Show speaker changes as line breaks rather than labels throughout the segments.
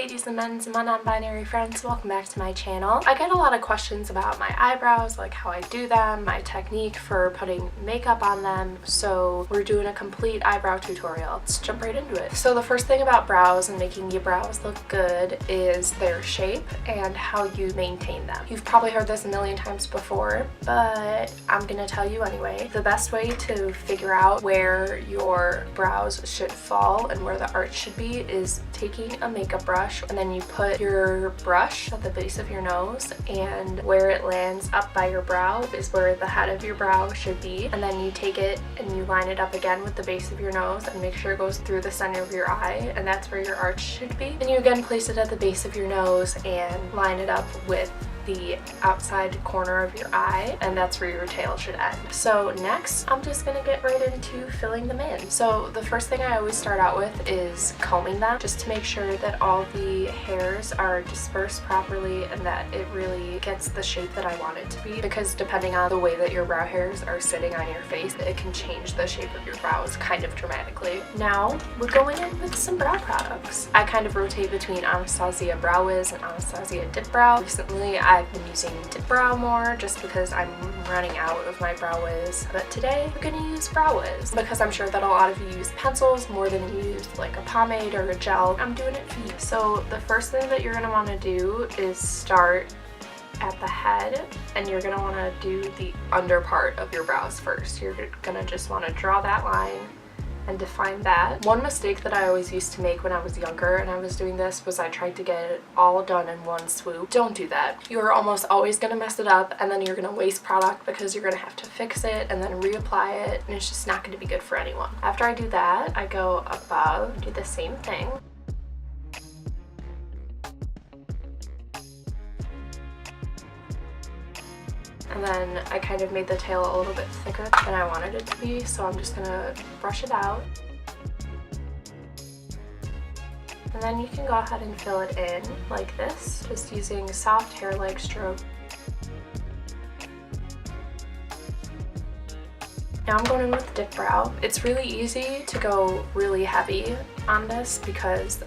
ladies and men's and my non-binary friends, welcome back to my channel. I get a lot of questions about my eyebrows, like how I do them, my technique for putting makeup on them, so we're doing a complete eyebrow tutorial. Let's jump right into it. So the first thing about brows and making your brows look good is their shape and how you maintain them. You've probably heard this a million times before, but I'm gonna tell you anyway. The best way to figure out where your brows should fall and where the arch should be is taking a makeup brush, and then you put your brush at the base of your nose, and where it lands up by your brow is where the head of your brow should be, and then you take it and you line it up again with the base of your nose and make sure it goes through the center of your eye, and that's where your arch should be. And you again place it at the base of your nose and line it up with the outside corner of your eye, and that's where your tail should end. So next, I'm just gonna get right into filling them in. So the first thing I always start out with is combing them, just to make sure that all the hairs are dispersed properly and that it really gets the shape that I want it to be, because depending on the way that your brow hairs are sitting on your face, it can change the shape of your brows kind of dramatically. Now we're going in with some brow products. I kind of rotate between Anastasia Brow Wiz and Anastasia Dip Brow. Recently I've been using Dip Brow more just because I'm running out of my Brow Wiz, but today we're gonna use Brow Wiz because I'm sure that a lot of you use pencils more than you use like a pomade or a gel. I'm doing it for you. So the first thing that you're gonna want to do is start at the head, and you're gonna want to do the under part of your brows first. You're gonna just want to draw that line and define that. One mistake that I always used to make when I was younger and I was doing this was I tried to get it all done in one swoop. Don't do that. You're almost always gonna mess it up, and then you're gonna waste product because you're gonna have to fix it and then reapply it, and it's just not gonna be good for anyone. After I do that, I go above, do the same thing. And then I kind of made the tail a little bit thicker than I wanted it to be, so I'm just gonna brush it out. And then you can go ahead and fill it in like this, just using soft hair-like stroke. Now I'm going in with Dip Brow. It's really easy to go really heavy on this because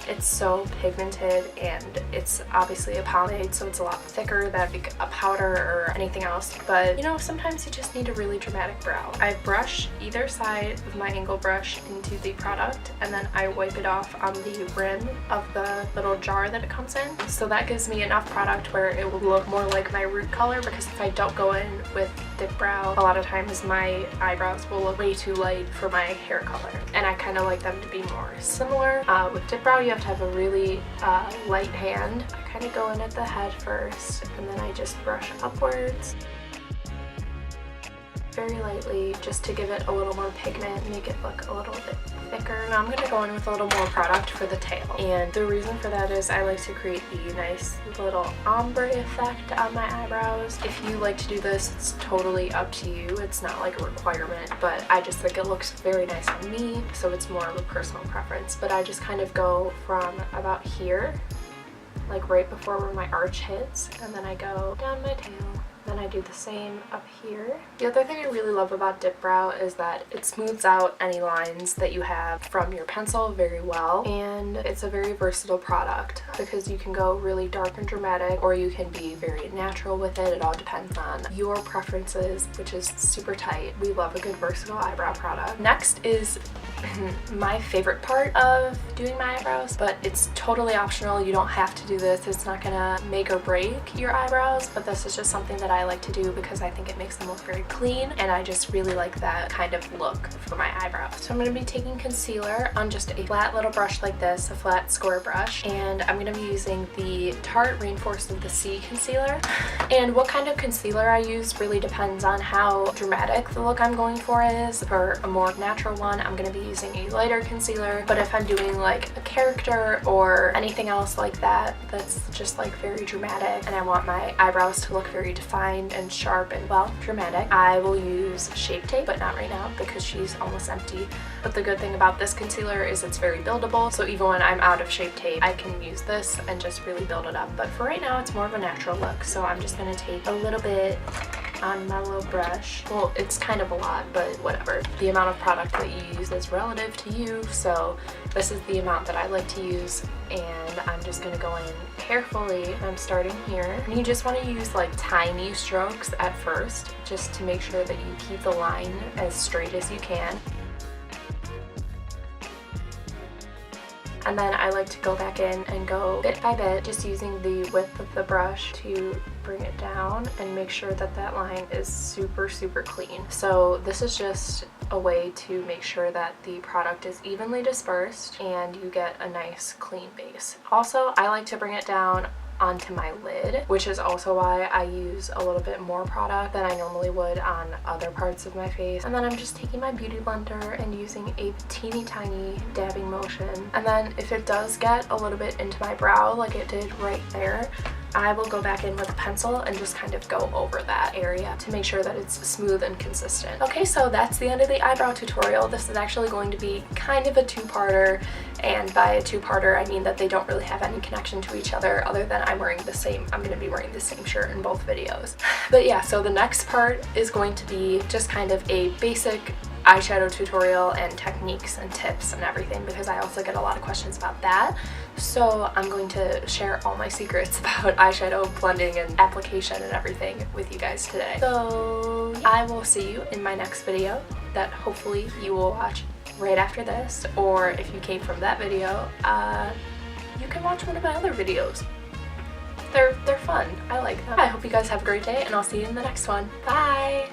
it's so pigmented, and it's obviously a pomade, so it's a lot thicker than a powder or anything else, but you know, sometimes you just need a really dramatic brow. I brush either side of my angle brush into the product, and then I wipe it off on the rim of the little jar that it comes in, so that gives me enough product where it will look more like my root color, because if I don't go in with Dip Brow, a lot of times my eyebrows will look way too light for my hair color, and I kind of like them to be more similar. With Dip Brow, you have to have a really light hand. I kind of go in at the head first, and then I just brush upwards very lightly, just to give it a little more pigment, make it look a little bit thicker. Now I'm going to go in with a little more product for the tail, and the reason for that is I like to create the nice little ombre effect on my eyebrows. If you like to do this, it's totally up to you. It's not like a requirement, but I just think it looks very nice on me, so it's more of a personal preference. But I just kind of go from about here, like right before where my arch hits, and then I go down my tail. Then I do the same up here. The other thing I really love about Dip Brow is that it smooths out any lines that you have from your pencil very well, and it's a very versatile product because you can go really dark and dramatic, or you can be very natural with it. It all depends on your preferences, which is super tight. We love a good versatile eyebrow product. Next is my favorite part of doing my eyebrows, but it's totally optional. You don't have to do this. It's not gonna make or break your eyebrows, but this is just something that I like to do because I think it makes them look very clean, and I just really like that kind of look for my eyebrows. So I'm going to be taking concealer on just a flat little brush like this, a flat square brush, and I'm going to be using the Tarte Rainforest of the Sea concealer. And what kind of concealer I use really depends on how dramatic the look I'm going for is. For a more natural one, I'm going to be using a lighter concealer, but if I'm doing like a character or anything else like that that's just like very dramatic and I want my eyebrows to look very defined and sharp and, well, dramatic, I will use Shape Tape, but not right now because she's almost empty. But the good thing about this concealer is it's very buildable, so even when I'm out of Shape Tape, I can use this and just really build it up. But for right now, it's more of a natural look, so I'm just going to take a little bit on my little brush. Well, it's kind of a lot, but whatever. The amount of product that you use is relative to you, so this is the amount that I like to use, and I'm just gonna go in carefully. I'm starting here. And you just want to use like tiny strokes at first, just to make sure that you keep the line as straight as you can. And then I like to go back in and go bit by bit, just using the width of the brush to bring it down and make sure that that line is super, super clean. So this is just a way to make sure that the product is evenly dispersed and you get a nice clean base. Also, I like to bring it down onto my lid, which is also why I use a little bit more product than I normally would on other parts of my face. And then I'm just taking my beauty blender and using a teeny tiny dabbing motion. And then if it does get a little bit into my brow like it did right there, I will go back in with a pencil and just kind of go over that area to make sure that it's smooth and consistent. Okay, so that's the end of the eyebrow tutorial. This is actually going to be kind of a two-parter, and by a two-parter I mean that they don't really have any connection to each other than I'm going to be wearing the same shirt in both videos. But yeah, so the next part is going to be just kind of a basic eyeshadow tutorial and techniques and tips and everything, because I also get a lot of questions about that. So I'm going to share all my secrets about eyeshadow blending and application and everything with you guys today. So I will see you in my next video that hopefully you will watch right after this, or if you came from that video, you can watch one of my other videos. They're fun. I like them. I hope you guys have a great day, and I'll see you in the next one. Bye!